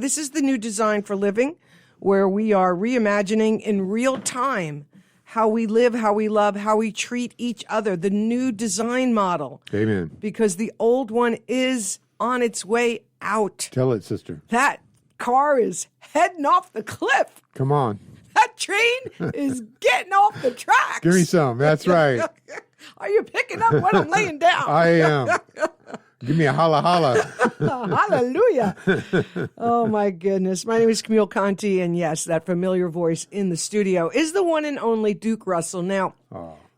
This is the new design for living, where we are reimagining in real time how we live, how we love, how we treat each other. The new design model. Amen. Because the old one is on its way out. Tell it, sister. That car is heading off the cliff. Come on. That train is getting off the tracks. Give me some. That's right. Are you picking up what I'm laying down? I am. Give me a holla holla. Hallelujah. Oh, my goodness. My name is Camille Conte, and yes, that familiar voice in the studio is the one and only Duke Russell. Now,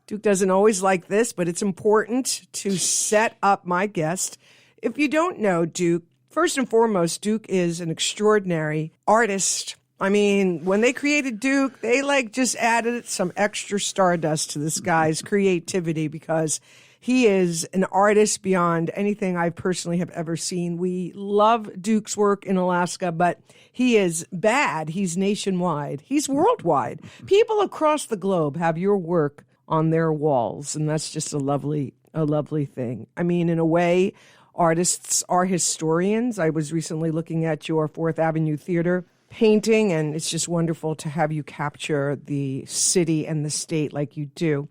Duke doesn't always like this, but it's important to set up my guest. If you don't know Duke, first and foremost, Duke is an extraordinary artist. I mean, when they created Duke, they just added some extra stardust to this guy's creativity because he is an artist beyond anything I personally have ever seen. We love Duke's work in Alaska, but he is bad. He's nationwide. He's worldwide. People across the globe have your work on their walls, and that's just a lovely thing. I mean, in a way, artists are historians. I was recently looking at your Fourth Avenue Theater painting, and it's just wonderful to have you capture the city and the state like you do.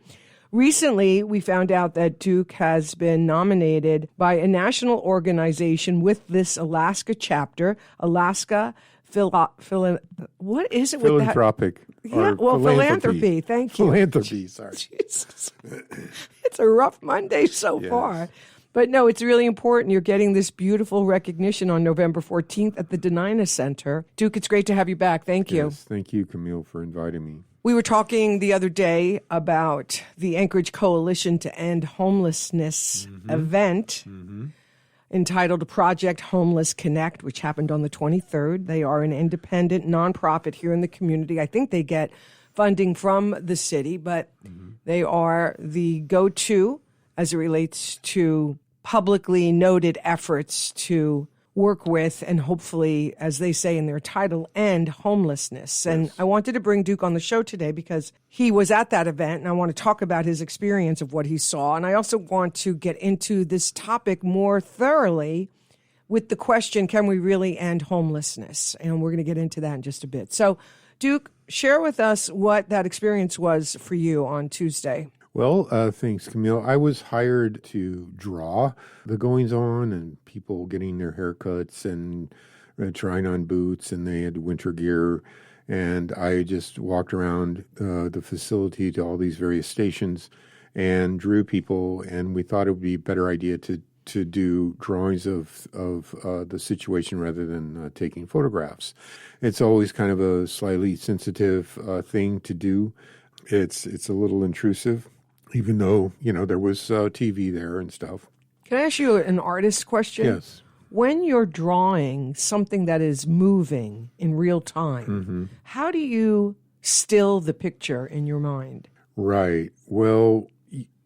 Recently, we found out that Duke has been nominated by a national organization with this Alaska chapter, Alaska what is it? Philanthropic. Yeah, well, philanthropy. Thank you. Philanthropy, sorry. Jesus. It's a rough Monday so far. But no, it's really important. You're getting this beautiful recognition on November 14th at the Denina Center. Duke, it's great to have you back. Thank you. Yes, thank you, Camille, for inviting me. We were talking the other day about the Anchorage Coalition to End Homelessness event entitled Project Homeless Connect, which happened on the 23rd. They are an independent nonprofit here in the community. I think they get funding from the city, but they are the go-to as it relates to publicly noted efforts to work with and hopefully, as they say in their title, end homelessness. And I wanted to bring Duke on the show today because he was at that event, and I want to talk about his experience of what he saw. And I also want to get into this topic more thoroughly with the question, can we really end homelessness? And we're going to get into that in just a bit. So, Duke, share with us what that experience was for you on Tuesday. Well, thanks, Camille. I was hired to draw the goings-on and people getting their haircuts and trying on boots, and they had winter gear. And I just walked around the facility to all these various stations and drew people, and we thought it would be a better idea to do drawings of the situation rather than taking photographs. It's always kind of a slightly sensitive thing to do. It's a little intrusive. Even though, there was TV there and stuff. Can I ask you an artist question? Yes. When you're drawing something that is moving in real time, how do you still the picture in your mind? Right. Well,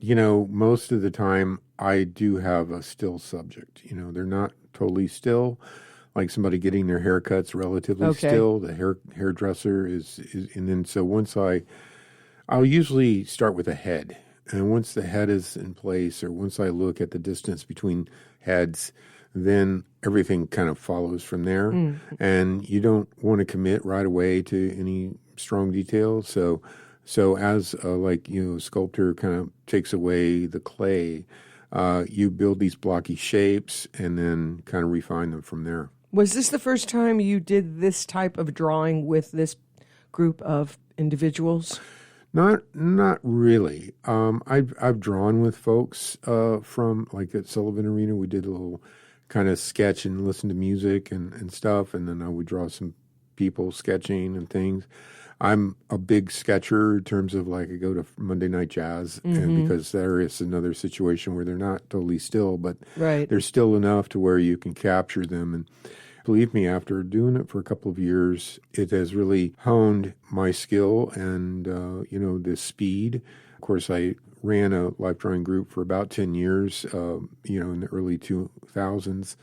most of the time I do have a still subject. They're not totally still. Like somebody getting their haircuts relatively still. The hairdresser is, and then so I'll usually start with a head. And once the head is in place, or once I look at the distance between heads, then everything kind of follows from there. And you don't want to commit right away to any strong detail. So as a sculptor kind of takes away the clay, you build these blocky shapes and then kind of refine them from there. Was this the first time you did this type of drawing with this group of individuals? Not really. I've drawn with folks from at Sullivan Arena. We did a little kind of sketch and listen to music and stuff, and then I would draw some people sketching and things. I'm a big sketcher in terms of I go to Monday Night Jazz, and because there is another situation where they're not totally still, but they're still enough to where you can capture them. And believe me, after doing it for a couple of years, it has really honed my skill and, the speed. Of course, I ran a life drawing group for about 10 years, in the early 2000s.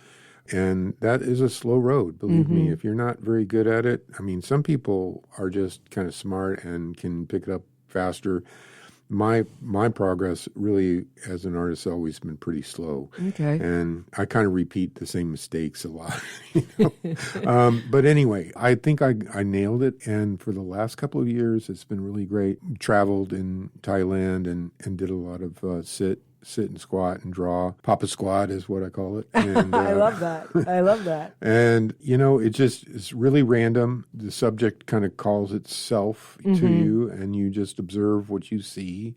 And that is a slow road, believe me. If you're not very good at it, some people are just kind of smart and can pick it up faster. my progress really as an artist has always been pretty slow. Okay. And I kind of repeat the same mistakes a lot. But anyway, I think I nailed it. And for the last couple of years, it's been really great. Traveled in Thailand and did a lot of sit and squat and draw. Papa squat is what I call it. And, I love that. I love that. And, it's really random. The subject kind of calls itself to you, and you just observe what you see,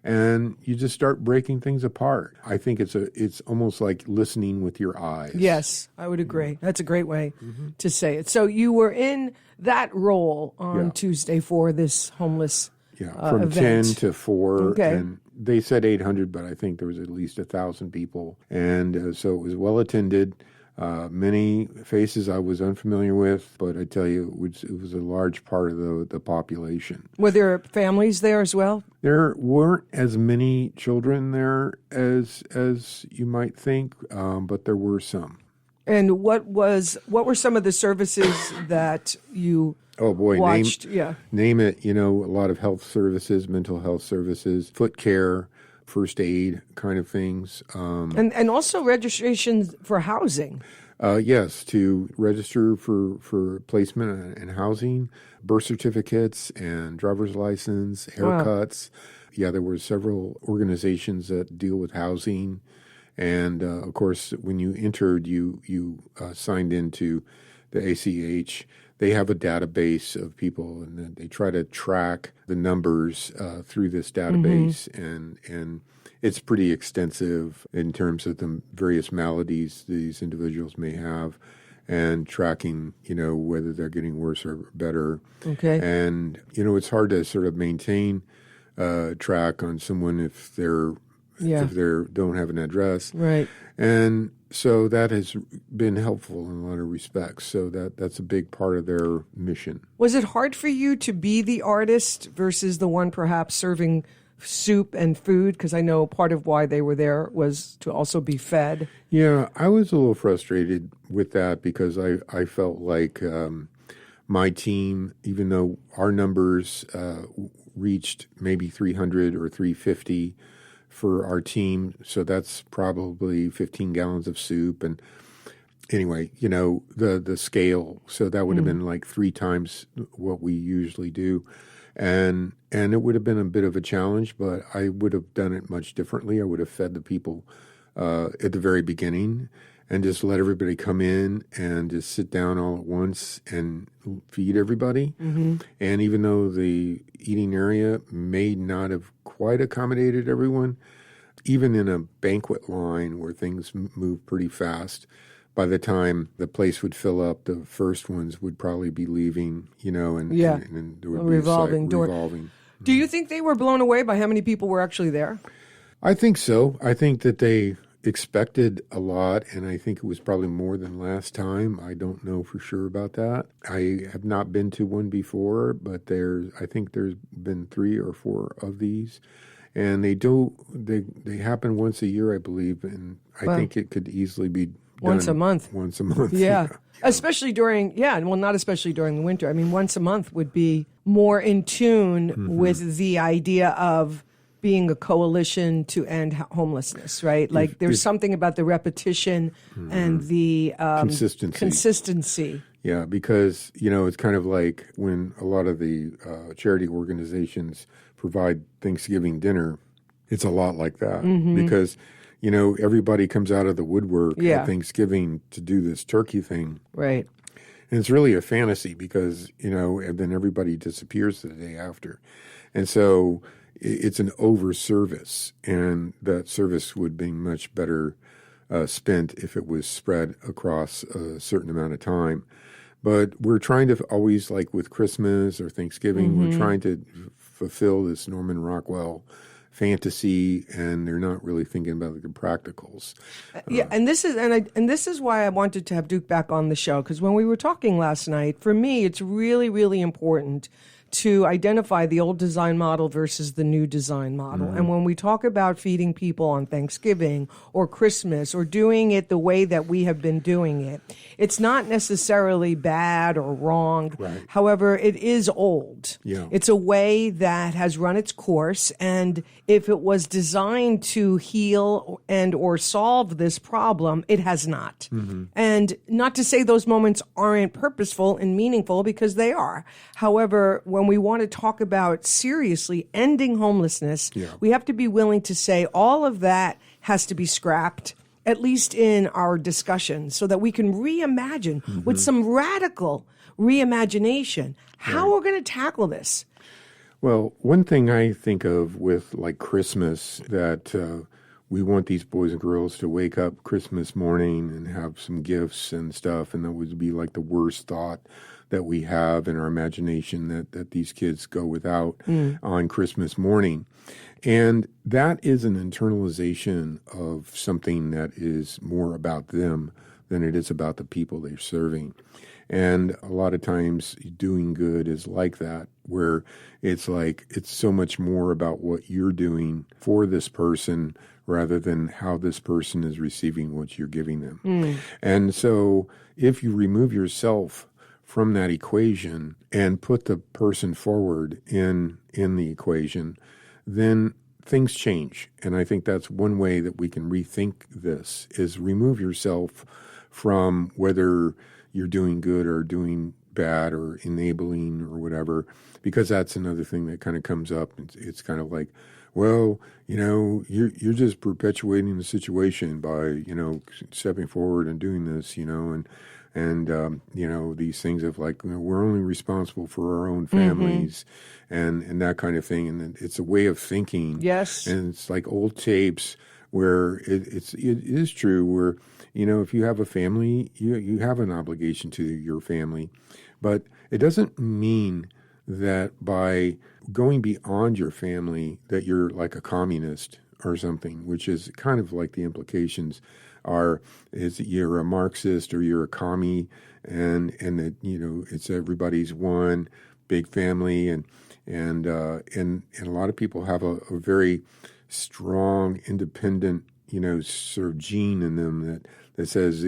and you just start breaking things apart. I think it's almost like listening with your eyes. Yes, I would agree. That's a great way to say it. So you were in that role on Tuesday for this homeless from event. 10 to 4. Okay. And they said 800, but I think there was at least 1,000 people. And so it was well attended. Many faces I was unfamiliar with, but I tell you, it was a large part of the population. Were there families there as well? There weren't as many children there as you might think, but there were some. And what were some of the services that you watched? Name it. A lot of health services, mental health services, foot care, first aid kind of things. And also registrations for housing. Yes, to register for placement and housing, birth certificates and driver's license, haircuts. Wow. Yeah, there were several organizations that deal with housing. And, of course, when you entered, you signed into the ACH. They have a database of people, and they try to track the numbers through this database. And it's pretty extensive in terms of the various maladies these individuals may have, and tracking, whether they're getting worse or better. Okay. And, it's hard to sort of maintain track on someone if they're don't have an address. Right. And so that has been helpful in a lot of respects. So that's a big part of their mission. Was it hard for you to be the artist versus the one perhaps serving soup and food? Because I know part of why they were there was to also be fed. Yeah, I was a little frustrated with that because I felt like my team, even though our numbers reached maybe 300 or 350 for our team, so that's probably 15 gallons of soup. And anyway, the scale, so that would have been like 3 times what we usually do. And it would have been a bit of a challenge, but I would have done it much differently. I would have fed the people at the very beginning and just let everybody come in and just sit down all at once and feed everybody. Mm-hmm. And even though the eating area may not have quite accommodated everyone, even in a banquet line where things move pretty fast, by the time the place would fill up, the first ones would probably be leaving, and there would be revolving door. Revolving. Do you think they were blown away by how many people were actually there? I think so. I think that they expected a lot, and I think it was probably more than last time. I don't know for sure about that. I have not been to one before, but I think there's been 3 or 4 of these. And they happen once a year, I believe, and I think it could easily be done once a month. Once a month. Yeah. Especially during, not especially during the winter. I mean, once a month would be more in tune with the idea of being a coalition to end homelessness, right? Like there's something about the repetition and the consistency. Yeah, because, it's kind of like when a lot of the charity organizations provide Thanksgiving dinner, it's a lot like that because, everybody comes out of the woodwork at Thanksgiving to do this turkey thing. Right. And it's really a fantasy because, and then everybody disappears the day after. And so it's an over service, and that service would be much better spent if it was spread across a certain amount of time. But we're trying to always, like with Christmas or Thanksgiving, we're trying to fulfill this Norman Rockwell fantasy, and they're not really thinking about the practicals. And this is why I wanted to have Duke back on the show, because when we were talking last night, for me, it's really, really important to identify the old design model versus the new design model. And when we talk about feeding people on Thanksgiving or Christmas or doing it the way that we have been doing it, it's not necessarily bad or wrong. Right. However, it is old. Yeah. It's a way that has run its course. And if it was designed to heal and or solve this problem, it has not. And not to say those moments aren't purposeful and meaningful, because they are. However, when we want to talk about seriously ending homelessness, we have to be willing to say all of that has to be scrapped, at least in our discussion, so that we can reimagine with some radical reimagination how we're going to tackle this. Well, one thing I think of with like Christmas, that we want these boys and girls to wake up Christmas morning and have some gifts and stuff, and that would be like the worst thought that we have in our imagination, that these kids go without on Christmas morning. And that is an internalization of something that is more about them than it is about the people they're serving. And a lot of times doing good is like that, where it's like it's so much more about what you're doing for this person rather than how this person is receiving what you're giving them. And so if you remove yourself from that equation and put the person forward in the equation, then things change. And I think that's one way that we can rethink this, is remove yourself from whether you're doing good or doing bad or enabling or whatever, because that's another thing that kind of comes up. It's kind of like, well, you're just perpetuating the situation by, stepping forward and doing this, and these things of like, we're only responsible for our own families and that kind of thing. And it's a way of thinking. Yes. And it's like old tapes where it is true where, if you have a family, you have an obligation to your family. But it doesn't mean that by going beyond your family that you're like a communist or something, which is kind of like the implications is that you're a Marxist or you're a commie, and that it's everybody's one big family, and a lot of people have a very strong independent sort of gene in them that says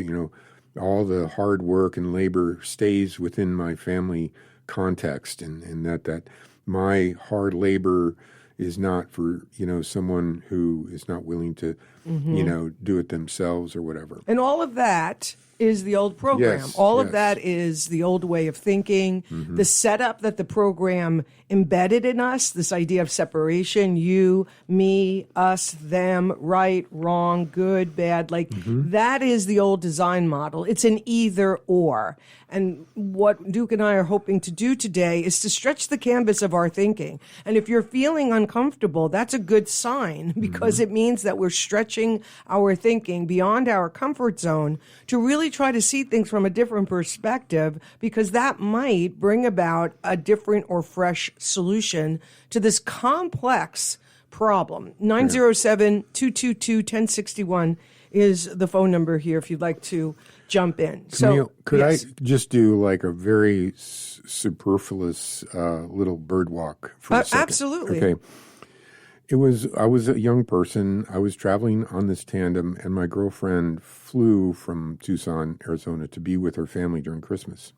all the hard work and labor stays within my family context, and that my hard labor is not for someone who is not willing to do it themselves or whatever. And all of that is the old program. Yes, all of that is the old way of thinking. The setup that the program embedded in us, this idea of separation, you, me, us, them, right, wrong, good, bad, that is the old design model. It's an either or. And what Duke and I are hoping to do today is to stretch the canvas of our thinking. And if you're feeling uncomfortable, that's a good sign, because it means that we're stretching our thinking beyond our comfort zone to really try to see things from a different perspective, because that might bring about a different or fresh solution to this complex problem. 907-222-1061 is the phone number here if you'd like to jump in. Camille, could yes. I just do like a very superfluous little bird walk for a second? Absolutely. Okay. I was a young person. I was traveling on this tandem, and my girlfriend flew from Tucson, Arizona, to be with her family during Christmas.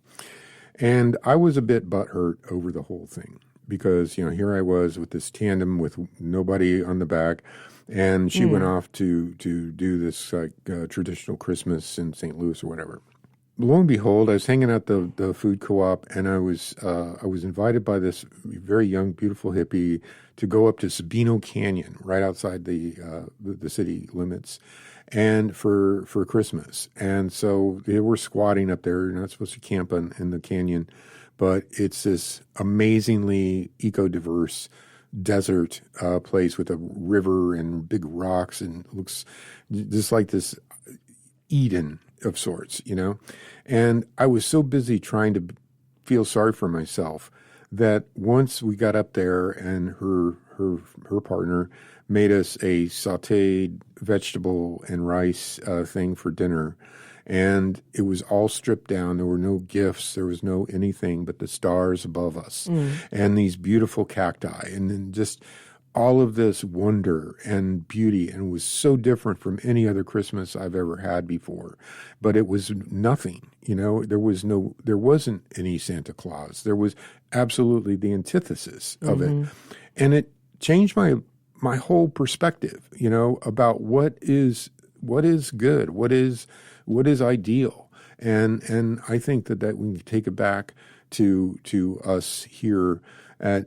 And I was a bit butthurt over the whole thing because, here I was with this tandem with nobody on the back, and she went off to do this traditional Christmas in St. Louis or whatever. Lo and behold, I was hanging out the food co-op, and I was invited by this very young, beautiful hippie to go up to Sabino Canyon, right outside the city limits, and for Christmas. And so they were squatting up there. You're not supposed to camp in the canyon, but it's this amazingly eco-diverse desert place with a river and big rocks, and it looks just like this Eden of sorts, And I was so busy trying to feel sorry for myself that once we got up there and her partner made us a sautéed vegetable and rice thing for dinner, and it was all stripped down. There were no gifts. There was no anything but the stars above us and these beautiful cacti, and then just all of this wonder and beauty. And it was so different from any other Christmas I've ever had before. But it was nothing, there wasn't any Santa Claus. There was absolutely the antithesis of it. And it changed my whole perspective, about what is good, what is ideal. And I think that we can take it back to us here at,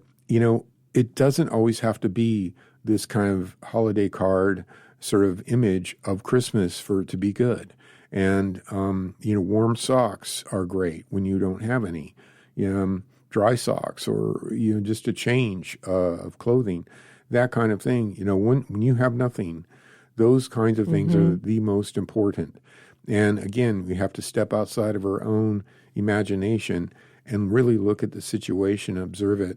it doesn't always have to be this kind of holiday card sort of image of Christmas for it to be good. And, warm socks are great when you don't have any. Dry socks or, just a change of clothing, that kind of thing. When you have nothing, those kinds of things are the most important. And again, we have to step outside of our own imagination and really look at the situation, observe it,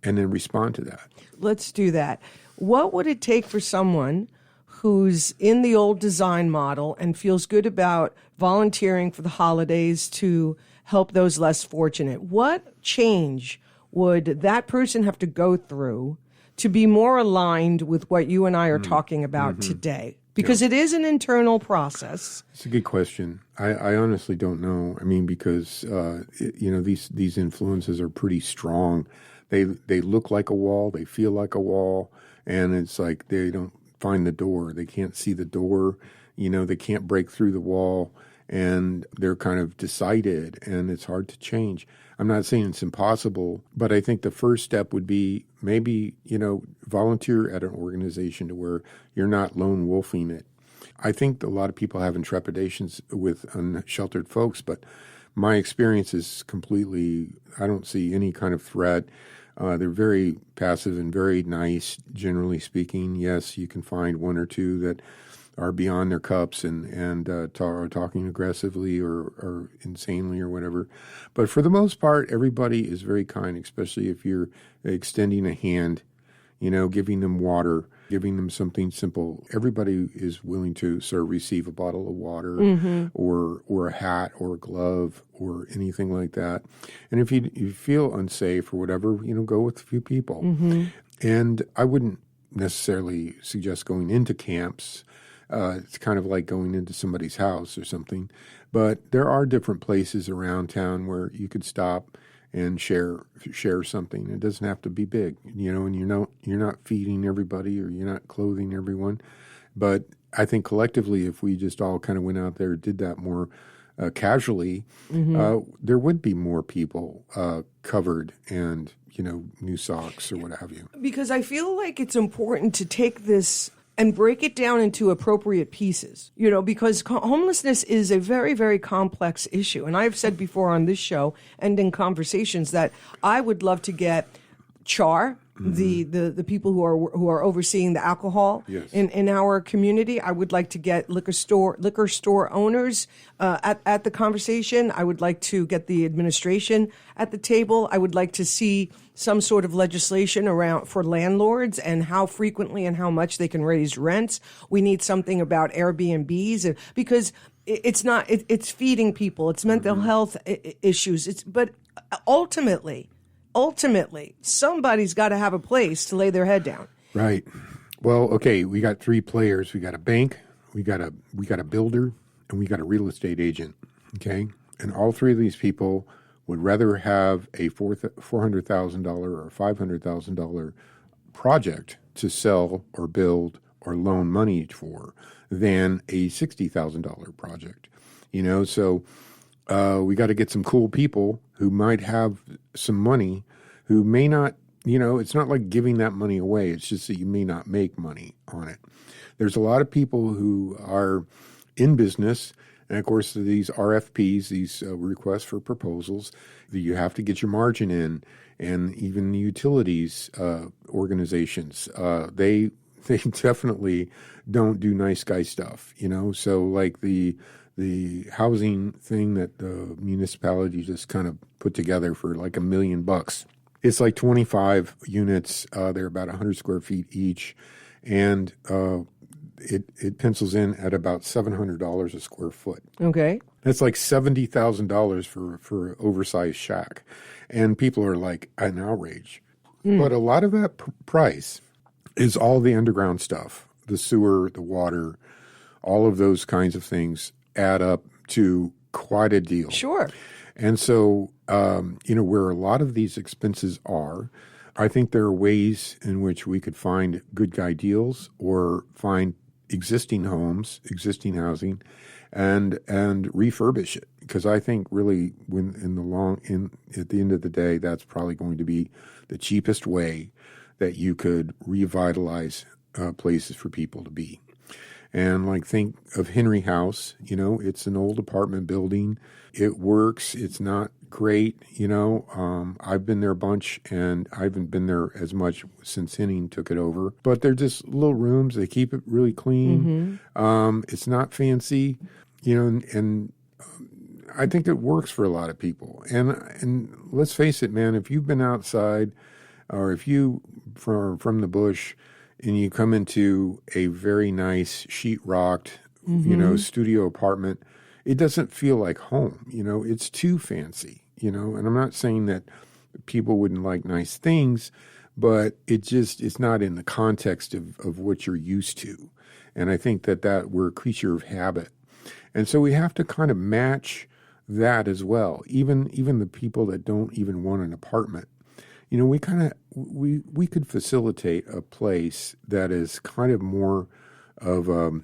and then respond to that. Let's do that. What would it take for someone who's in the old design model and feels good about volunteering for the holidays to help those less fortunate? What change would that person have to go through to be more aligned with what you and I are talking about today? Because it is an internal process. It's a good question. I honestly don't know. I mean, because these influences are pretty strong. They look like a wall. They feel like a wall, and it's like they don't find the door. They can't see the door. They can't break through the wall, and they're kind of decided, and it's hard to change. I'm not saying it's impossible, but I think the first step would be maybe, volunteer at an organization to where you're not lone wolfing it. I think a lot of people have trepidations with unsheltered folks, but my experience is completely, I don't see any kind of threat. They're very passive and very nice, generally speaking. Yes, you can find one or two that are beyond their cups and are talking aggressively or insanely or whatever. But for the most part, everybody is very kind, especially if you're extending a hand, giving them water, giving them something simple. Everybody is willing to sort of receive a bottle of water or a hat or a glove or anything like that. And if you feel unsafe or whatever, go with a few people. And I wouldn't necessarily suggest going into camps. It's kind of like going into somebody's house or something. But there are different places around town where you could stop and share something. It doesn't have to be big, and you're not feeding everybody or you're not clothing everyone. But I think collectively, if we just all kind of went out there and did that more casually, there would be more people covered and, new socks or what have you. Because I feel like it's important to take this and break it down into appropriate pieces, because homelessness is a very, very complex issue. And I've said before on this show and in conversations that I would love to get CHAR, the people who are overseeing the alcohol in our community. I would like to get liquor store owners at the conversation. I would like to get the administration at the table. I would like to see some sort of legislation around for landlords and how frequently and how much they can raise rents. We need something about Airbnbs because it's feeding people. It's mental health issues. But ultimately, somebody's got to have a place to lay their head down. Right. Well, okay, we got three players. We got a bank, we got a builder, and we got a real estate agent. Okay? And all three of these people would rather have a $400,000 or $500,000 project to sell or build or loan money for than a $60,000 project. So we got to get some cool people who might have some money, who may not, it's not like giving that money away. It's just that you may not make money on it. There's a lot of people who are in business. And, of course, these RFPs, these requests for proposals, you have to get your margin in. And even the utilities organizations, they definitely don't do nice guy stuff, So, like the housing thing that the municipality just kind of put together for like $1 million. It's like 25 units. They're about 100 square feet each. And it pencils in at about $700 a square foot. Okay. That's like $70,000 for an oversized shack. And people are like an outrage. But a lot of that price is all the underground stuff, the sewer, the water, all of those kinds of things add up to quite a deal. Sure. And so, where a lot of these expenses are, I think there are ways in which we could find good guy deals or find existing homes, existing housing, and refurbish it. Because I think really, at the end of the day, that's probably going to be the cheapest way that you could revitalize places for people to be. And like, think of Henry House. It's an old apartment building. It works. It's not great. I've been there a bunch, and I haven't been there as much since Henning took it over. But they're just little rooms. They keep it really clean. It's not fancy, and I think it works for a lot of people. And let's face it, man, if you've been outside or if you from the bush and you come into a very nice sheetrocked, studio apartment, it doesn't feel like home. It's too fancy, and I'm not saying that people wouldn't like nice things, but it's not in the context of what you're used to. And I think that we're a creature of habit. And so we have to kind of match that as well. Even the people that don't even want an apartment, we could facilitate a place that is kind of more of a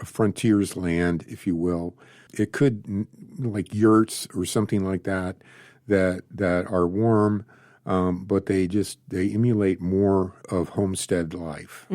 frontier's land, if you will. It could, like yurts or something like that are warm, but they emulate more of homestead life,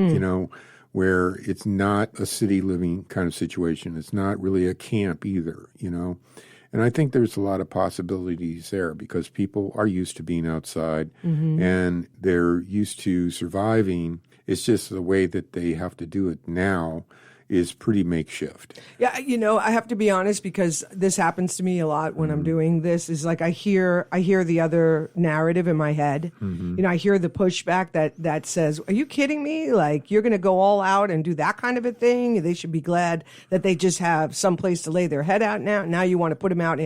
where it's not a city living kind of situation. It's not really a camp either, And I think there's a lot of possibilities there because people are used to being outside and they're used to surviving. It's just the way that they have to do it now is pretty makeshift. Yeah, I have to be honest because this happens to me a lot when I'm doing this. Is like I hear the other narrative in my head. I hear the pushback that says, "Are you kidding me? Like you're going to go all out and do that kind of a thing? They should be glad that they just have some place to lay their head out now. Now you want to put them out."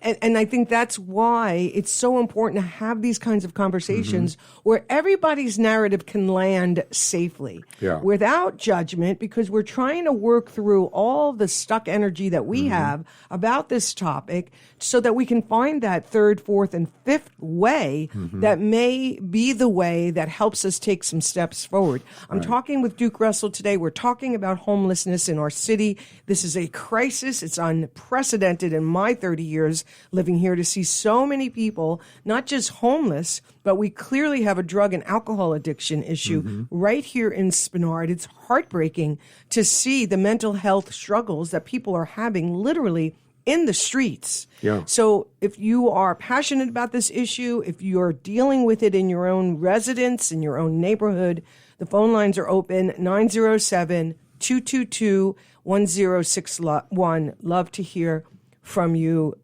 And I think that's why it's so important to have these kinds of conversations where everybody's narrative can land safely without judgment, because we're trying to work through all the stuck energy that we have about this topic so that we can find that third, fourth, and fifth way that may be the way that helps us take some steps forward. I'm talking with Duke Russell today. We're talking about homelessness in our city. This is a crisis. It's unprecedented in my 30 years living here to see so many people, not just homeless, but we clearly have a drug and alcohol addiction issue right here in Spenard. It's heartbreaking to see the mental health struggles that people are having literally in the streets. Yeah. So if you are passionate about this issue, if you're dealing with it in your own residence, in your own neighborhood, the phone lines are open, 907-222-1061. Love to hear from you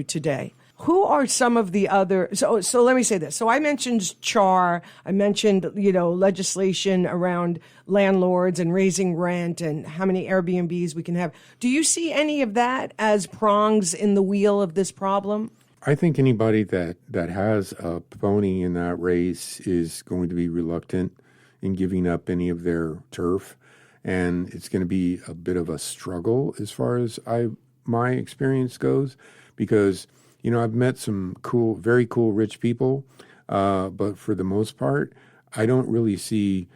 today. Who are some of the other, so let me say this. So I mentioned CHAR, I mentioned, legislation around landlords and raising rent and how many Airbnbs we can have. Do you see any of that as prongs in the wheel of this problem? I think anybody that has a pony in that race is going to be reluctant in giving up any of their turf. And it's going to be a bit of a struggle as far as my experience goes, because I've met some very cool rich people, but for the most part, I don't really see.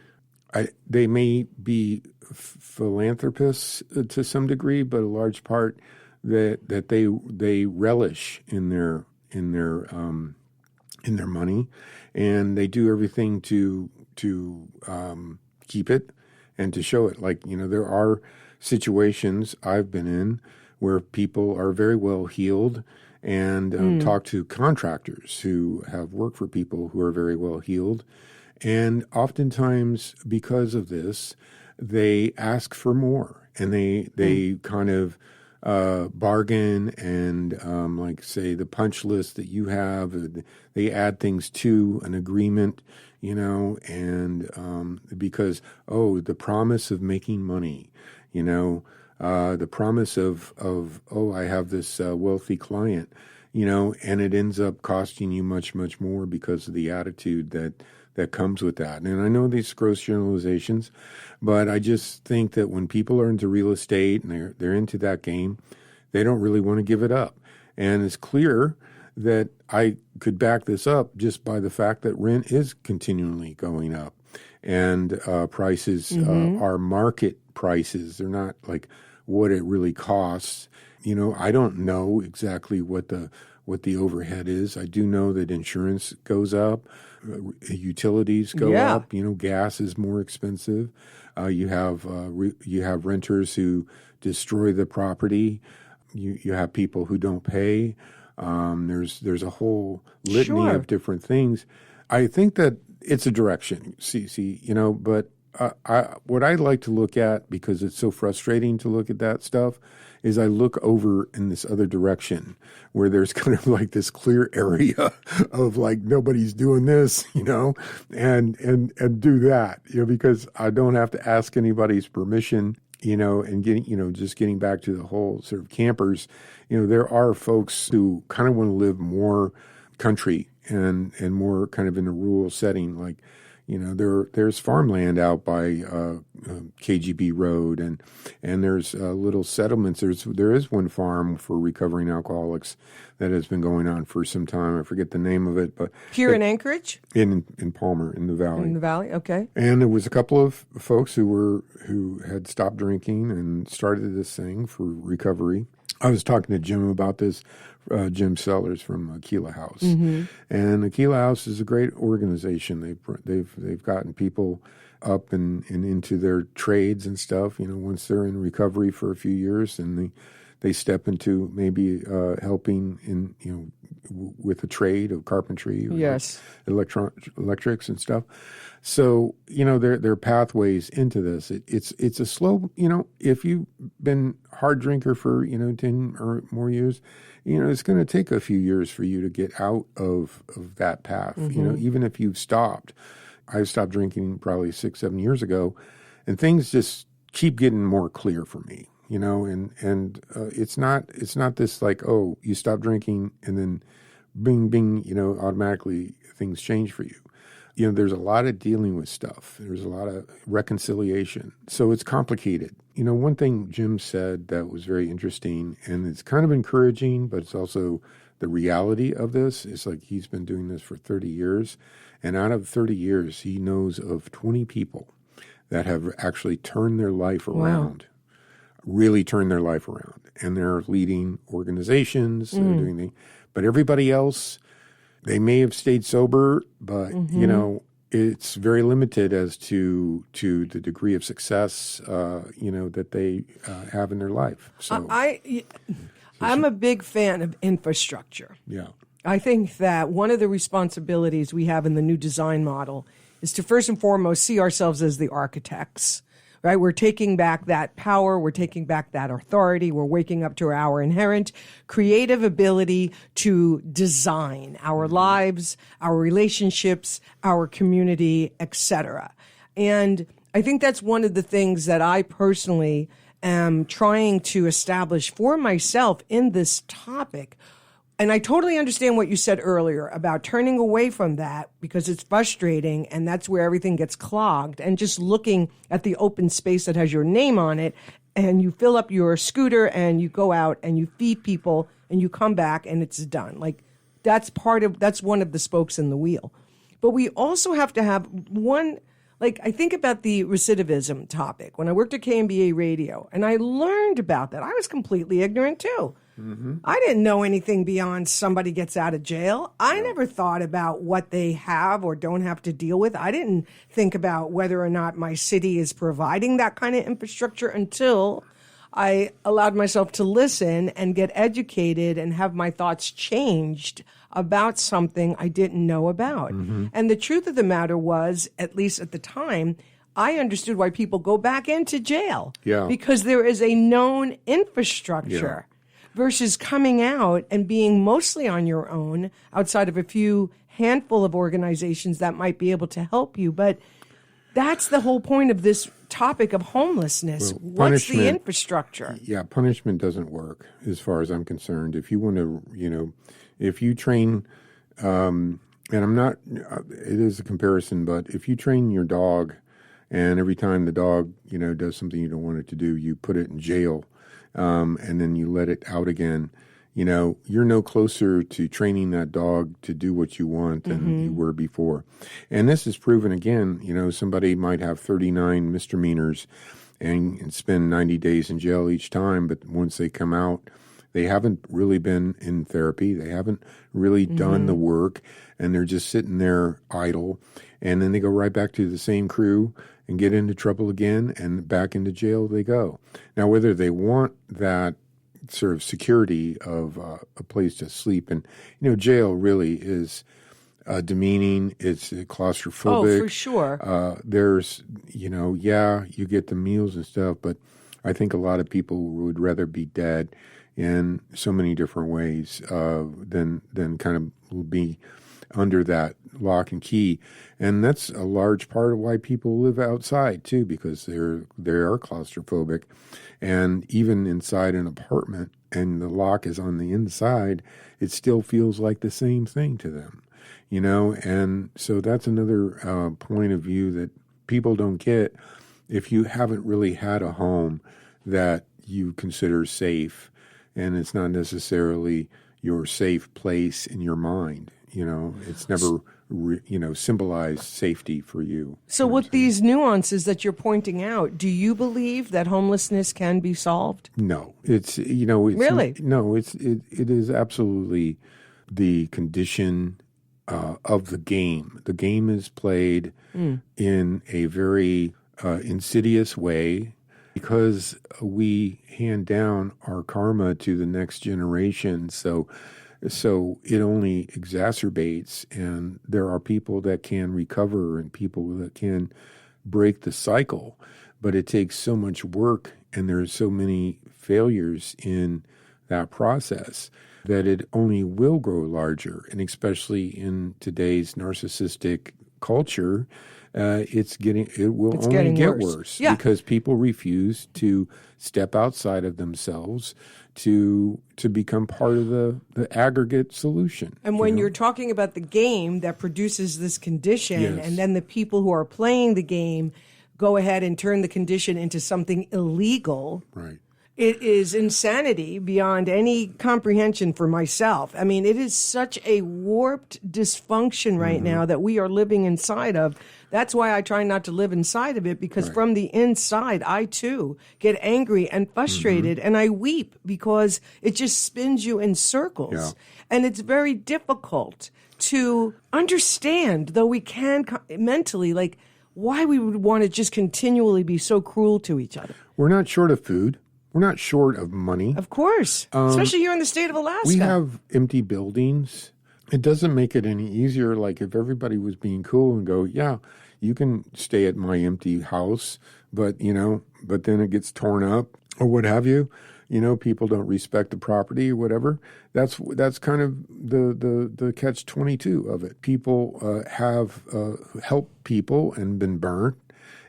They may be philanthropists to some degree, but a large part that they relish in their money, and they do everything to keep it and to show it. Like there are situations I've been in where people are very well heeled and talk to contractors who have worked for people who are very well heeled. And oftentimes, because of this, they ask for more, and they kind of bargain and like say the punch list that you have, they add things to an agreement, and because the promise of making money, the promise of I have this wealthy client, and it ends up costing you much more because of the attitude that comes with that. And I know these gross generalizations, but I just think that when people are into real estate and they're into that game, they don't really want to give it up. And it's clear that I could back this up just by the fact that rent is continually going up, and prices are market prices. They're not like what it really costs. I don't know exactly what the overhead is. I do know that insurance goes up, utilities go up. Gas is more expensive. You have renters who destroy the property. You have people who don't pay. There's a whole litany of different things. I think that it's a direction, but what I like to look at, because it's so frustrating to look at that stuff, is I look over in this other direction where there's kind of like this clear area of like nobody's doing this, and do that, because I don't have to ask anybody's permission, and getting back to the whole sort of campers, there are folks who kind of want to live more country and more kind of in a rural setting, like, there's farmland out by KGB Road, and there's little settlements. There is one farm for recovering alcoholics that has been going on for some time. I forget the name of it, but here in Anchorage, in Palmer, in the Valley. In the Valley, okay. And there was a couple of folks who had stopped drinking and started this thing for recovery. I was talking to Jim about this. Jim Sellers from Aquila House, and Aquila House is a great organization. They've gotten people up and into their trades and stuff. Once they're in recovery for a few years, and they step into maybe helping in with a trade of carpentry, or electrics and stuff. So there are pathways into this. It's a slow. If you've been hard drinker for 10 or more years, it's going to take a few years for you to get out of that path. Even if you've stopped. I stopped drinking probably 6-7 years ago, and things just keep getting more clear for me. And it's not this like, oh, you stop drinking and then bing bing, automatically things change for you. There's a lot of dealing with stuff. There's a lot of reconciliation. So it's complicated. One thing Jim said that was very interesting, and it's kind of encouraging, but it's also the reality of this. It's like he's been doing this for 30 years, and out of 30 years, he knows of 20 people that have actually turned their life around, really turned their life around. And they're leading organizations, they're doing things. But everybody else, they may have stayed sober, but, it's very limited as to the degree of success, that they have in their life. So I'm a big fan of infrastructure. Yeah. I think that one of the responsibilities we have in the new design model is to first and foremost see ourselves as the architects. Right? We're taking back that power. We're taking back that authority. We're waking up to our inherent creative ability to design our lives, our relationships, our community, etc. And I think that's one of the things that I personally am trying to establish for myself in this topic. And I totally understand what you said earlier about turning away from that because it's frustrating and that's where everything gets clogged, and just looking at the open space that has your name on it, and you fill up your scooter and you go out and you feed people and you come back and it's done. Like that's one of the spokes in the wheel. But we also have to have one, like I think about the recidivism topic. When I worked at KMBA Radio and I learned about that, I was completely ignorant too. I didn't know anything beyond somebody gets out of jail. I never thought about what they have or don't have to deal with. I didn't think about whether or not my city is providing that kind of infrastructure until I allowed myself to listen and get educated and have my thoughts changed about something I didn't know about. And the truth of the matter was, at least at the time, I understood why people go back into jail. Yeah. Because there is a known infrastructure versus coming out and being mostly on your own outside of a few handful of organizations that might be able to help you. But that's the whole point of this topic of homelessness. Well, what's the infrastructure? Yeah, punishment doesn't work as far as I'm concerned. If you want to, if you train, and I'm not, it is a comparison, but if you train your dog and every time the dog, does something you don't want it to do, you put it in jail, and then you let it out again, you're no closer to training that dog to do what you want than you were before. And this is proven again, somebody might have 39 misdemeanors and spend 90 days in jail each time, but once they come out, they haven't really been in therapy. They haven't really done the work, and they're just sitting there idle. And then they go right back to the same crew and get into trouble again, and back into jail they go. Now, whether they want that sort of security of a place to sleep, and jail really is demeaning. It's claustrophobic. Oh, for sure. There's you get the meals and stuff, but I think a lot of people would rather be dead in so many different ways than kind of be under that lock and key. And that's a large part of why people live outside too, because they are claustrophobic. And even inside an apartment and the lock is on the inside, it still feels like the same thing to them, and so that's another point of view that people don't get. If you haven't really had a home that you consider safe, and it's not necessarily your safe place in your mind, it's never symbolized safety for you. So with these nuances that you're pointing out, do you believe that homelessness can be solved? No, it's really no, it is absolutely the condition of the game. The game is played in a very insidious way because we hand down our karma to the next generation. So it only exacerbates, and there are people that can recover and people that can break the cycle, but it takes so much work and there's so many failures in that process that it only will grow larger. And especially in today's narcissistic culture, it will only get worse because people refuse to step outside of themselves to become part of the aggregate solution. And when you're talking about the game that produces this condition, and then the people who are playing the game go ahead and turn the condition into something illegal, right? It is insanity beyond any comprehension for myself. I mean, it is such a warped dysfunction right now that we are living inside of. That's why I try not to live inside of it, because from the inside, I too get angry and frustrated and I weep because it just spins you in circles. Yeah. And it's very difficult to understand, though we can mentally, like why we would want to just continually be so cruel to each other. We're not short of food. We're not short of money. Of course, especially here in the state of Alaska. We have empty buildings. It doesn't make it any easier. Like if everybody was being cool and go, yeah, you can stay at my empty house, but then it gets torn up or what have you. People don't respect the property or whatever. That's kind of the catch-22 of it. People have helped people and been burnt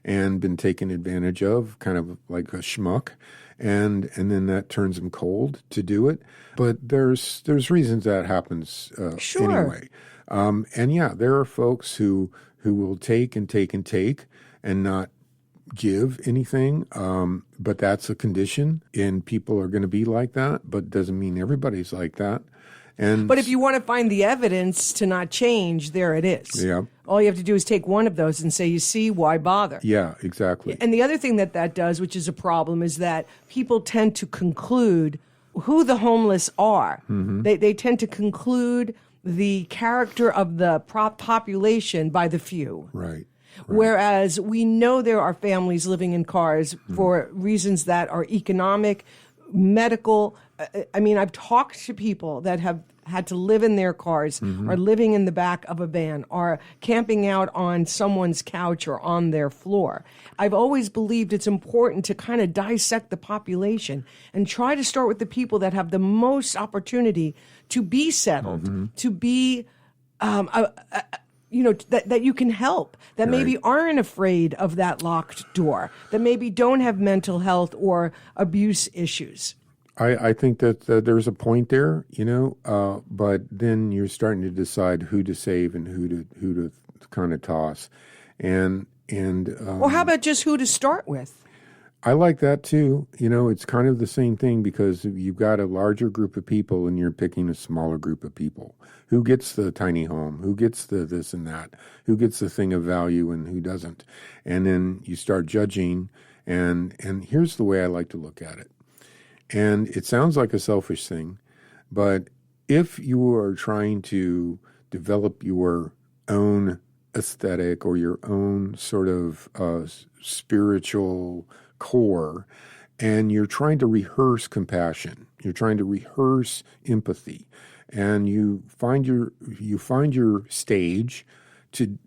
and been taken advantage of, kind of like a schmuck. And then that turns them cold to do it. But there's reasons that happens anyway. And there are folks who will take and take and take and not give anything. But that's a condition, and people are going to be like that. But doesn't mean everybody's like that. But if you want to find the evidence to not change, there it is. Yeah. All you have to do is take one of those and say, you see, why bother? Yeah, exactly. And the other thing that does, which is a problem, is that people tend to conclude who the homeless are. They tend to conclude the character of the population by the few. Right. Whereas we know there are families living in cars for reasons that are economic, medical. I mean, I've talked to people that have had to live in their cars, are living in the back of a van, are camping out on someone's couch or on their floor. I've always believed it's important to kind of dissect the population and try to start with the people that have the most opportunity to be settled, to be that you can help, that maybe aren't afraid of that locked door, that maybe don't have mental health or abuse issues. I think that there's a point there, but then you're starting to decide who to save and who to kind of toss, and or how about just who to start with? I like that too. It's kind of the same thing because you've got a larger group of people and you're picking a smaller group of people. Who gets the tiny home? Who gets the this and that? Who gets the thing of value and who doesn't? And then you start judging. And here's the way I like to look at it. And it sounds like a selfish thing, but if you are trying to develop your own aesthetic or your own sort of spiritual core, and you're trying to rehearse compassion, you're trying to rehearse empathy, and you find your stage to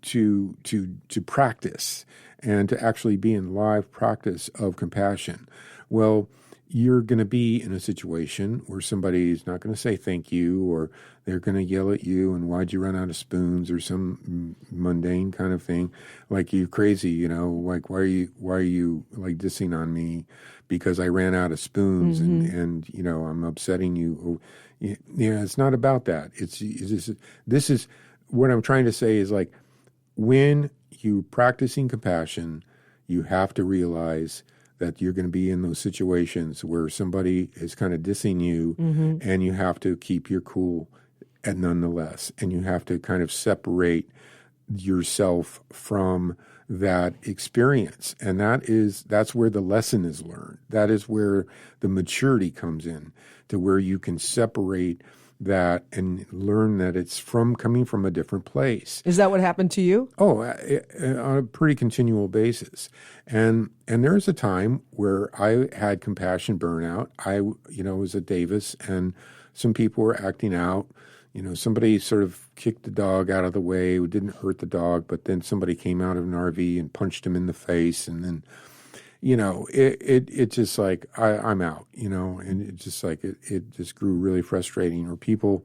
practice and to actually be in live practice of compassion. Well, you're going to be in a situation where somebody's not going to say thank you, or they're going to yell at you and why'd you run out of spoons, or some mundane kind of thing, like you crazy, like why are you like dissing on me because I ran out of spoons and I'm upsetting you. Yeah, it's not about that. This is what I'm trying to say is like when you're practicing compassion, you have to realize that you're going to be in those situations where somebody is kind of dissing you, and you have to keep your cool nonetheless, and you have to kind of separate yourself from that experience. And that's where the lesson is learned. That is where the maturity comes in, to where you can separate that and learn that it's coming from a different place. Is that what happened to you? Oh, on a pretty continual basis. And there's a time where I had compassion burnout. I was at Davis, and some people were acting out. Somebody sort of kicked the dog out of the way. It didn't hurt the dog, but then somebody came out of an RV and punched him in the face, and then it just like I'm out, and it just like it just grew really frustrating. Or people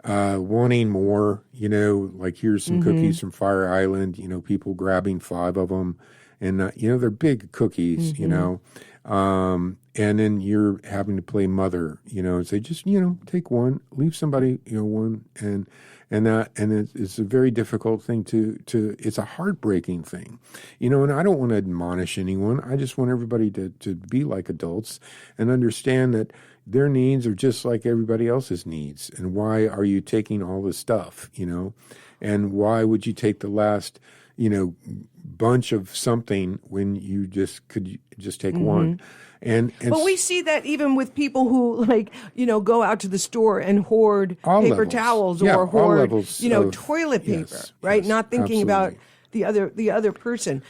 wanting more, like here's some cookies from Fire Island, people grabbing 5 of them, and they're big cookies, and then you're having to play mother, and say just take one, leave somebody one, and it's a very difficult thing to it's a heartbreaking thing, and I don't want to admonish anyone. I just want everybody to be like adults and understand that their needs are just like everybody else's needs. And why are you taking all this stuff, and why would you take the last bunch of something when you could just take one? But we see that even with people who go out to the store and hoard paper levels. towels Yeah, or hoard of, toilet paper, yes, right? yes, Not thinking absolutely. about the other person.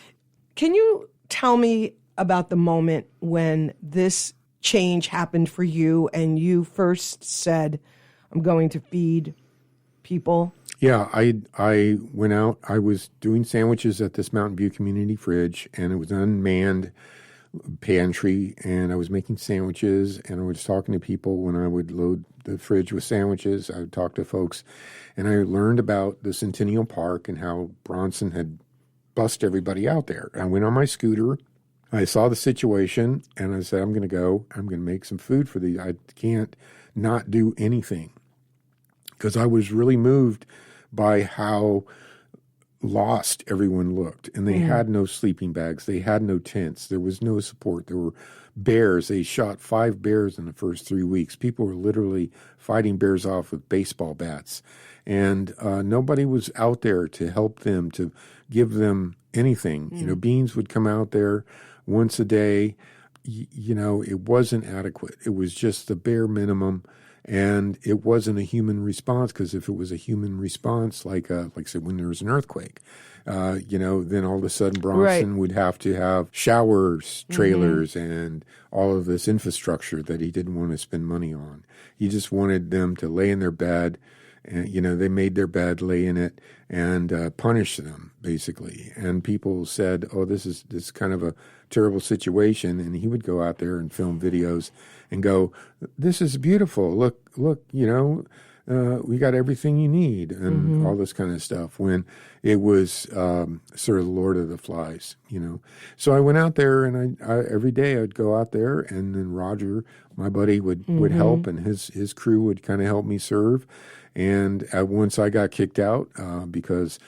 Can you tell me about the moment when this change happened for you and you first said, I'm going to feed people? Yeah, I went out. I was doing sandwiches at this Mountain View Community Fridge, and it was an unmanned pantry, and I was making sandwiches, and I was talking to people when I would load the fridge with sandwiches. I would talk to folks, and I learned about the Centennial Park and how Bronson had bussed everybody out there. I went on my scooter. I saw the situation, and I said, I'm going to go. I'm going to make some food for these. I can't not do anything, because I was really moved by how lost everyone looked, and they had no sleeping bags, they had no tents, there was no support. There were bears. They shot 5 bears in the first 3 weeks. People were literally fighting bears off with baseball bats, and nobody was out there to help them, to give them anything. Beans would come out there once a day. It wasn't adequate. It was just the bare minimum. And it wasn't a human response, because if it was a human response, like say when there was an earthquake, then all of a sudden Bronson would have to have showers, trailers, and all of this infrastructure that he didn't want to spend money on. He just wanted them to lay in their bed, and they made their bed, lay in it, and punish them basically. And people said, "Oh, this is kind of a terrible situation," and he would go out there and film videos and go, "This is beautiful. Look, we got everything you need," and all this kind of stuff, when it was sort of Lord of the Flies, So I went out there, and I every day I'd go out there, and then Roger, my buddy, would help, and his crew would kind of help me serve. And once I got kicked out, because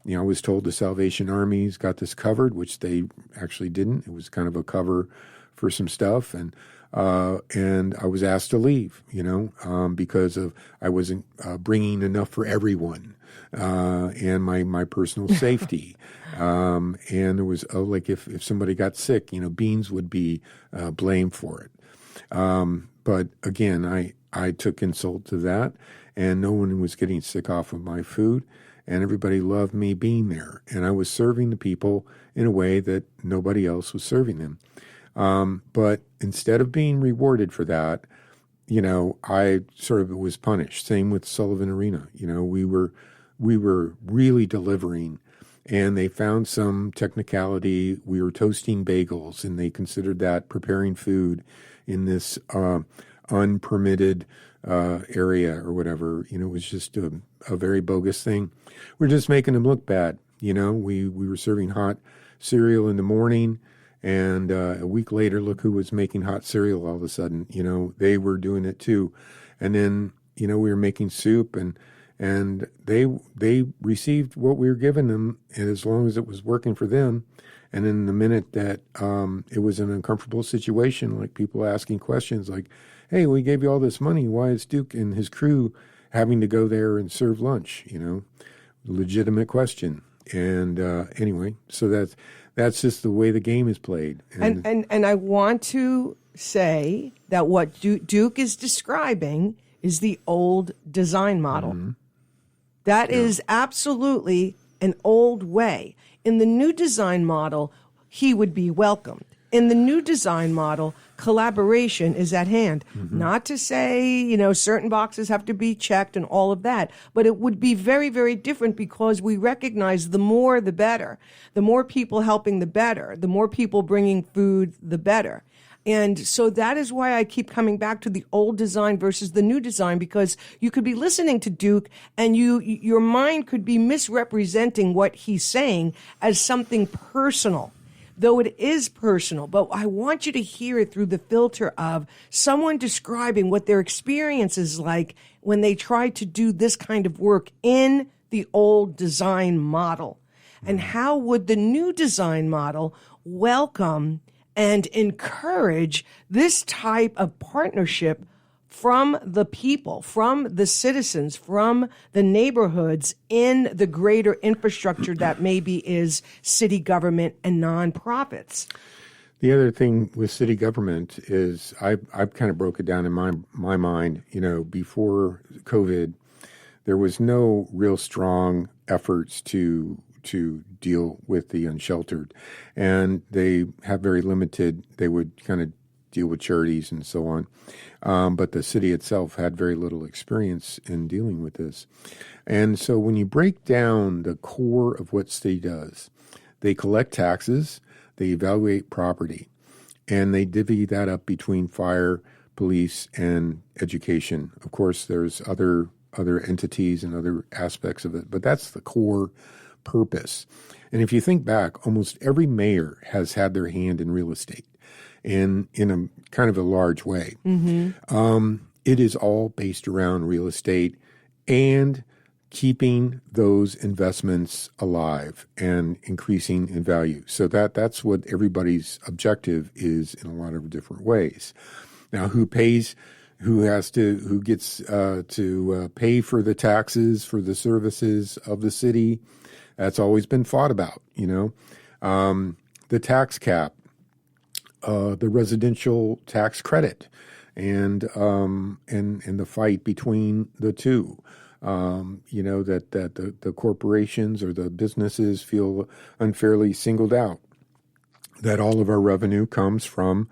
I was told the Salvation Army's got this covered, which they actually didn't. It was kind of a cover for some stuff, and I was asked to leave, because I wasn't bringing enough for everyone, and my personal safety. And there was if somebody got sick, Beans would be blamed for it. But again, I took insult to that, and no one was getting sick off of my food, and everybody loved me being there, and I was serving the people in a way that nobody else was serving them. But instead of being rewarded for that, I sort of was punished. Same with Sullivan Arena. We were really delivering, and they found some technicality. We were toasting bagels, and they considered that preparing food in this unpermitted area or whatever. It was just a very bogus thing. We're just making them look bad. We were serving hot cereal in the morning, and a week later, look who was making hot cereal all of a sudden. They were doing it too. And then, we were making soup, and they received what we were giving them, and as long as it was working for them. And then the minute that it was an uncomfortable situation, like people asking questions like, "Hey, we gave you all this money. Why is Duke and his crew having to go there and serve lunch?" Legitimate question. And anyway, so that's just the way the game is played. And I want to say that what Duke is describing is the old design model. That is absolutely an old way. In the new design model, he would be welcomed. In the new design model, collaboration is at hand. Not to say, certain boxes have to be checked and all of that, but it would be very, very different, because we recognize the more, the better. The more people helping, the better. The more people bringing food, the better. And so that is why I keep coming back to the old design versus the new design, because you could be listening to Duke and your mind could be misrepresenting what he's saying as something personal, though it is personal. But I want you to hear it through the filter of someone describing what their experience is like when they try to do this kind of work in the old design model. And how would the new design model welcome and encourage this type of partnership from the people, from the citizens, from the neighborhoods in the greater infrastructure that maybe is city government and nonprofits? The other thing with city government is I've kind of broke it down in my mind. Before COVID, there was no real strong efforts to deal with the unsheltered, and they have very limited. They would kind of deal with charities and so on, but the city itself had very little experience in dealing with this. And so when you break down the core of what city does, they collect taxes, they evaluate property, and they divvy that up between fire, police, and education. Of course, there's other entities and other aspects of it, but that's the core purpose. And if you think back, almost every mayor has had their hand in real estate, and in a kind of a large way. It is all based around real estate and keeping those investments alive and increasing in value. So that's what everybody's objective is in a lot of different ways. Now, who gets to pay for the taxes for the services of the city? That's always been fought about, the tax cap, the residential tax credit, and the fight between the two. That the corporations or the businesses feel unfairly singled out, that all of our revenue comes from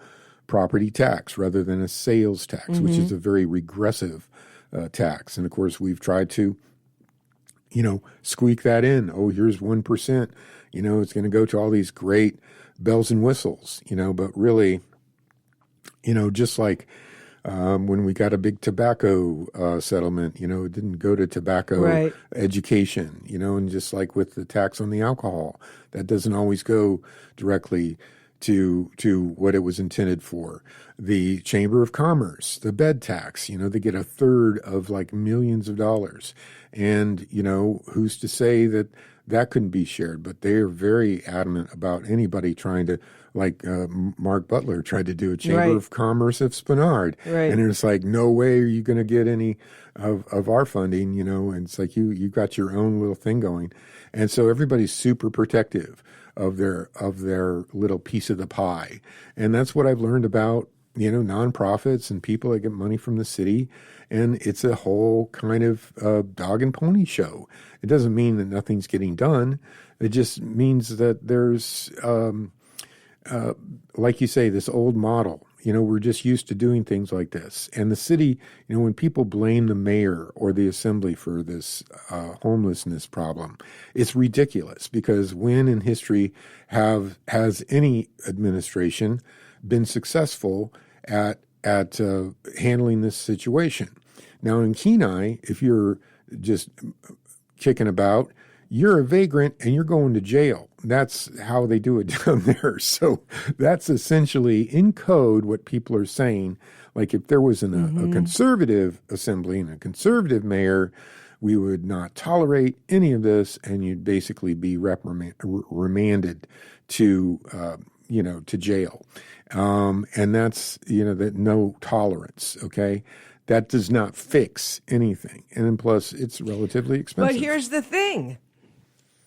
property tax rather than a sales tax, which is a very regressive tax. And of course, we've tried to, squeak that in. Oh, here's 1%. It's going to go to all these great bells and whistles, but really, just like when we got a big tobacco settlement, it didn't go to tobacco education, and just like with the tax on the alcohol, that doesn't always go directly to what it was intended for. The Chamber of Commerce, the bed tax, they get a third of like millions of dollars. And, who's to say that couldn't be shared? But they're very adamant about anybody trying to, like Mark Butler tried to do a Chamber of Commerce of Spenard. And it's like, no way are you going to get any of our funding, and it's like you got your own little thing going. And so everybody's super protective of their little piece of the pie. And that's what I've learned about, nonprofits and people that get money from the city. And it's a whole kind of dog and pony show. It doesn't mean that nothing's getting done. It just means that there's, like you say, this old model. We're just used to doing things like this. And the city, when people blame the mayor or the assembly for this homelessness problem, it's ridiculous, because when in history has any administration been successful at handling this situation? Now in Kenai, if you're just kicking about, you're a vagrant and you're going to jail. That's how they do it down there. So that's essentially in code what people are saying. Like if there was a conservative assembly and a conservative mayor, we would not tolerate any of this, and you'd basically be remanded to jail. And that's, that no tolerance. Okay. That does not fix anything. And then plus it's relatively expensive. But here's the thing.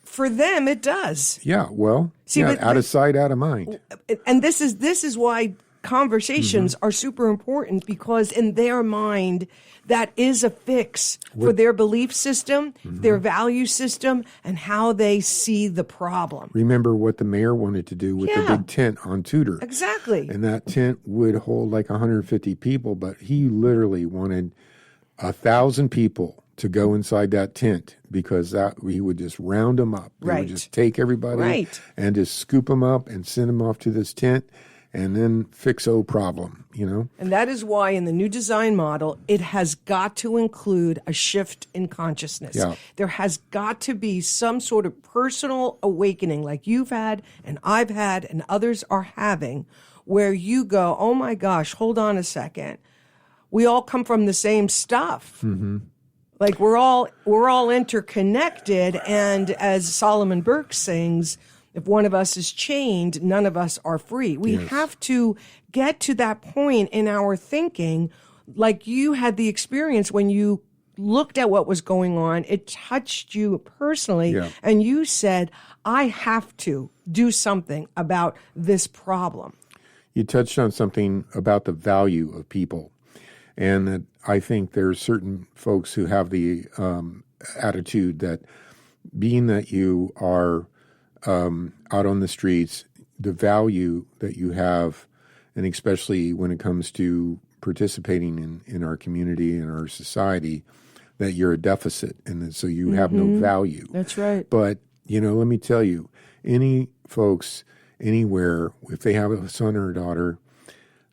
For them, it does. Yeah, well, out of sight, out of mind. And this is why conversations are super important, because in their mind, that is a fix for their belief system, their value system, and how they see the problem. Remember what the mayor wanted to do with the big tent on Tudor. Exactly. And that tent would hold like 150 people, but he literally wanted 1,000 people to go inside that tent, because he would just round them up. He would just take everybody and just scoop them up and send them off to this tent and then fix problem, And that is why in the new design model, it has got to include a shift in consciousness. Yeah. There has got to be some sort of personal awakening like you've had and I've had and others are having, where you go, oh my gosh, hold on a second. We all come from the same stuff. Mm-hmm. Like we're all interconnected, and as Solomon Burke sings, if one of us is chained, none of us are free. We have to get to that point in our thinking, like you had the experience when you looked at what was going on. It touched you personally, and you said, I have to do something about this problem. You touched on something about the value of people. And that I think there's certain folks who have the attitude that being that you are out on the streets, the value that you have, and especially when it comes to participating in our community and our society, that you're a deficit, and that so you have no value. That's right. But, let me tell you, any folks anywhere, if they have a son or a daughter,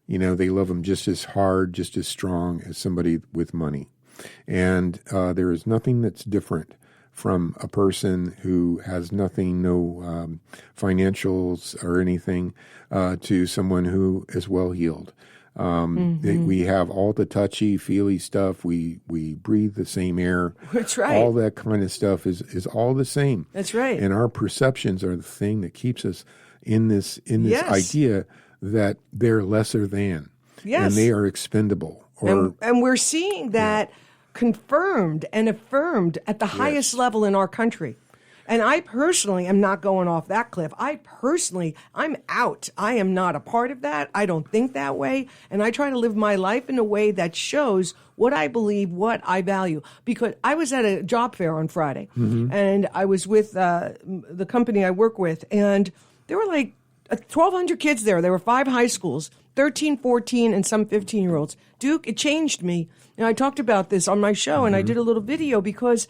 they love them just as hard, just as strong as somebody with money. And there is nothing that's different from a person who has nothing, no financials or anything, to someone who is well-heeled. We have all the touchy-feely stuff. We breathe the same air. That's right. All that kind of stuff is all the same. That's right. And our perceptions are the thing that keeps us in this idea that they're lesser than, and they are expendable. And we're seeing that confirmed and affirmed at the highest level in our country. And I personally am not going off that cliff. I'm out. I am not a part of that. I don't think that way. And I try to live my life in a way that shows what I believe, what I value. Because I was at a job fair on Friday, and I was with the company I work with, and there were like 1,200 kids there. There were 5 high schools, 13, 14, and some 15-year-olds. Duke, it changed me. And I talked about this on my show, and I did a little video because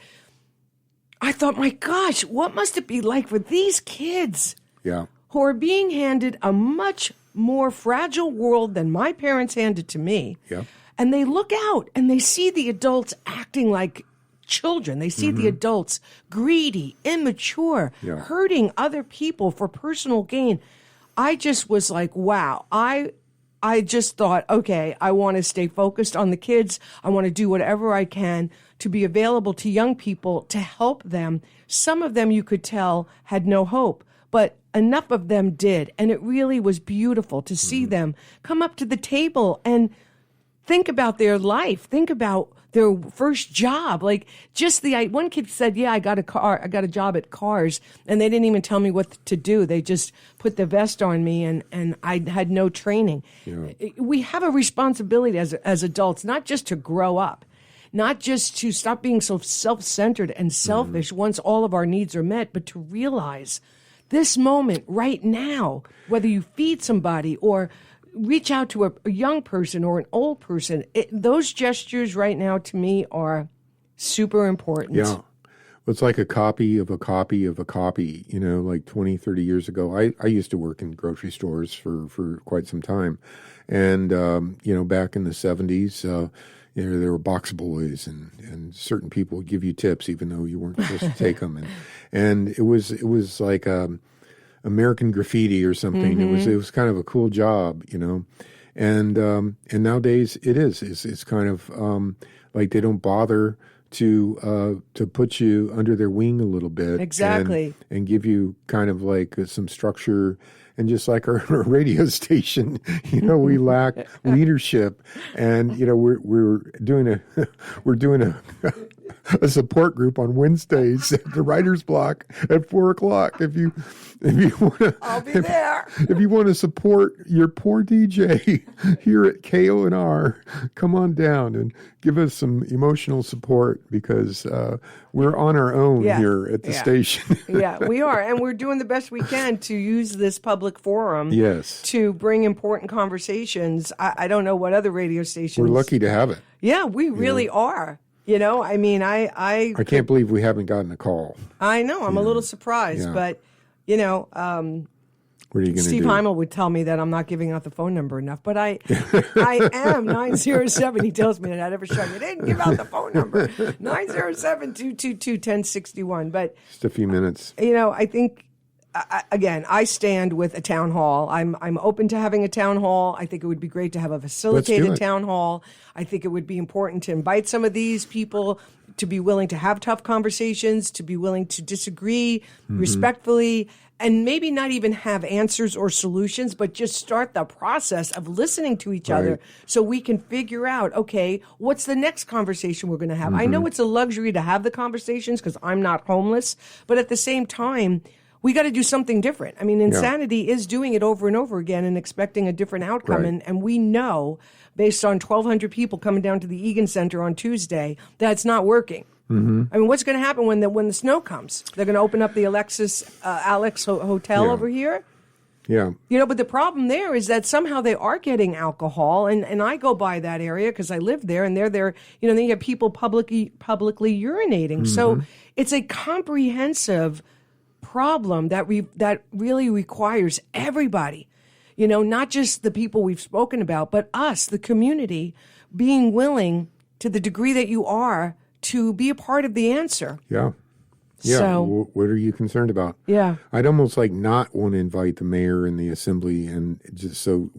I thought, my gosh, what must it be like for these kids who are being handed a much more fragile world than my parents handed to me? Yeah. And they look out and they see the adults acting like children. They see the adults greedy, immature, hurting other people for personal gain. I just was like, wow. I just thought, okay, I want to stay focused on the kids. I want to do whatever I can to be available to young people to help them. Some of them, you could tell, had no hope, but enough of them did. And it really was beautiful to see them come up to the table and think about their life, think about their first job. Like just one kid said, yeah, I got a job at Cars, and they didn't even tell me what to do. They just put the vest on me, and I had no training. Yeah. We have a responsibility as adults, not just to grow up, not just to stop being so self-centered and selfish once all of our needs are met, but to realize this moment right now, whether you feed somebody or reach out to a young person or an old person, those gestures right now to me are super important. Yeah. Well, it's like a copy of a copy of a copy, like 20, 30 years ago. I used to work in grocery stores for quite some time. And, back in the 70s, there were box boys and certain people would give you tips even though you weren't supposed to take them. And it was like American Graffiti or something. It was kind of a cool job, and nowadays it's kind of like they don't bother to put you under their wing a little bit, exactly, and give you kind of like some structure. And just like our radio station, we lack leadership, and we're doing a support group on Wednesdays at the Writer's Block at 4:00. If you want to, I'll be there. If you want to support your poor DJ here at KONR, come on down and give us some emotional support because we're on our own here at the station. Yeah, we are, and we're doing the best we can to use this public forum. Yes. To bring important conversations. I don't know what other radio stations. We're lucky to have it. Yeah, we really are. I mean, I can't believe we haven't gotten a call. I know. I'm a little surprised, but, what are you going to do? Steve Heimel would tell me that I'm not giving out the phone number enough, but I am 907. He tells me that at every show. You didn't give out the phone number. 907-222-1061. But just a few minutes. I think, again, I stand with a town hall. I'm open to having a town hall. I think it would be great to have a facilitated town hall. I think it would be important to invite some of these people to be willing to have tough conversations, to be willing to disagree respectfully, and maybe not even have answers or solutions, but just start the process of listening to each other so we can figure out, okay, what's the next conversation we're going to have? I know it's a luxury to have the conversations because I'm not homeless, but at the same time, we got to do something different. I mean, insanity is doing it over and over again and expecting a different outcome. Right. And we know, based on 1,200 people coming down to the Egan Center on Tuesday, that's not working. I mean, what's going to happen when the snow comes? They're going to open up the Alex Hotel over here? Yeah. But the problem there is that somehow they are getting alcohol, and I go by that area because I live there, and they're there. Then you have people publicly urinating. So it's a comprehensive problem that really requires everybody, not just the people we've spoken about, but us, the community, being willing to the degree that you are to be a part of the answer. Yeah. Yeah. So, what are you concerned about? Yeah. I'd almost not want to invite the mayor and the assembly and just so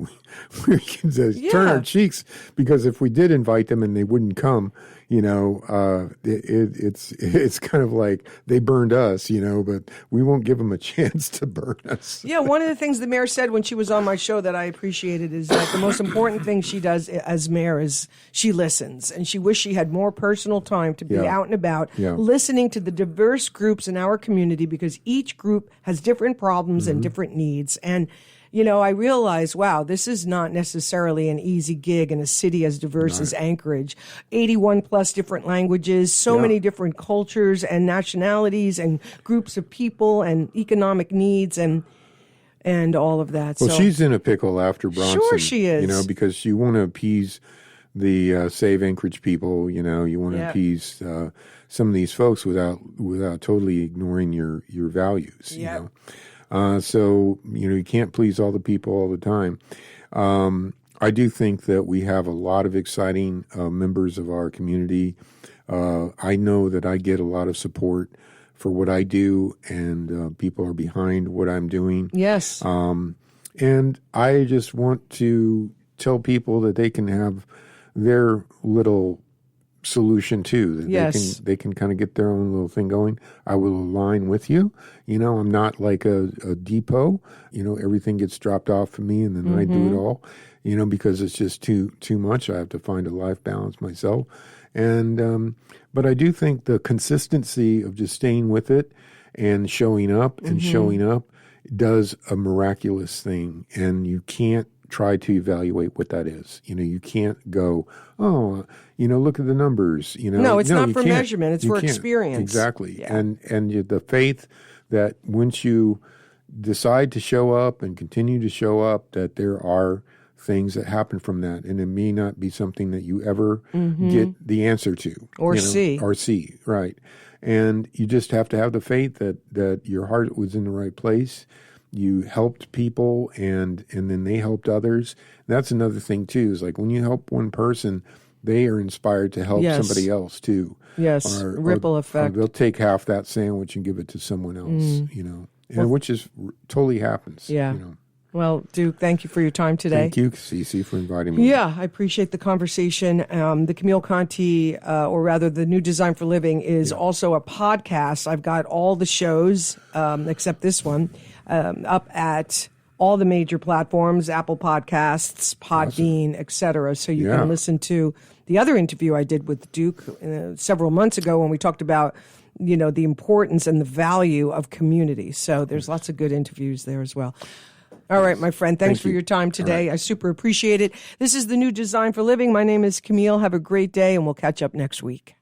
we can just turn our cheeks, because if we did invite them and they wouldn't come, it's kind of like they burned us, but we won't give them a chance to burn us. Yeah, one of the things the mayor said when she was on my show that I appreciated is that the most important thing she does as mayor is she listens, and she wished she had more personal time to be out and about, listening to the diverse groups in our community, because each group has different problems and different needs. And I realized, wow, this is not necessarily an easy gig in a city as diverse as Anchorage. 81 plus different languages, so many different cultures and nationalities and groups of people and economic needs and all of that. Well, she's in a pickle after Bronson. Sure she is. Because you want to appease the Save Anchorage people. You want to appease some of these folks without totally ignoring your values. So, you can't please all the people all the time. I do think that we have a lot of exciting members of our community. I know that I get a lot of support for what I do, and people are behind what I'm doing. Yes. And I just want to tell people that they can have their little solution too, that they can kind of get their own little thing going. I will align with you. I'm not like a depot. Everything gets dropped off of me and then I do it all, because it's just too much. I have to find a life balance myself. And but I do think the consistency of just staying with it and showing up does a miraculous thing, and you can't try to evaluate what that is. You can't go, look at the numbers. No, it's not for measurement. It's for experience. Exactly. Yeah. And the faith that once you decide to show up and continue to show up, that there are things that happen from that. And it may not be something that you ever get the answer to. Or see. Right. And you just have to have the faith that your heart was in the right place. You helped people, and then they helped others. That's another thing too. Is like when you help one person, they are inspired to help somebody else too. Yes, ripple effect. They'll take half that sandwich and give it to someone else. And which is totally happens. Yeah. Well, Duke, thank you for your time today. Thank you, Cece, for inviting me. Yeah, I appreciate the conversation. The Camille Conte, or rather the New Design for Living, is also a podcast. I've got all the shows, except this one, up at all the major platforms, Apple Podcasts, Podbean, etc. So you can listen to the other interview I did with Duke several months ago when we talked about, the importance and the value of community. So there's lots of good interviews there as well. All right, my friend. Thanks for your time today. Right. I super appreciate it. This is the New Design for Living. My name is Camille. Have a great day, and we'll catch up next week.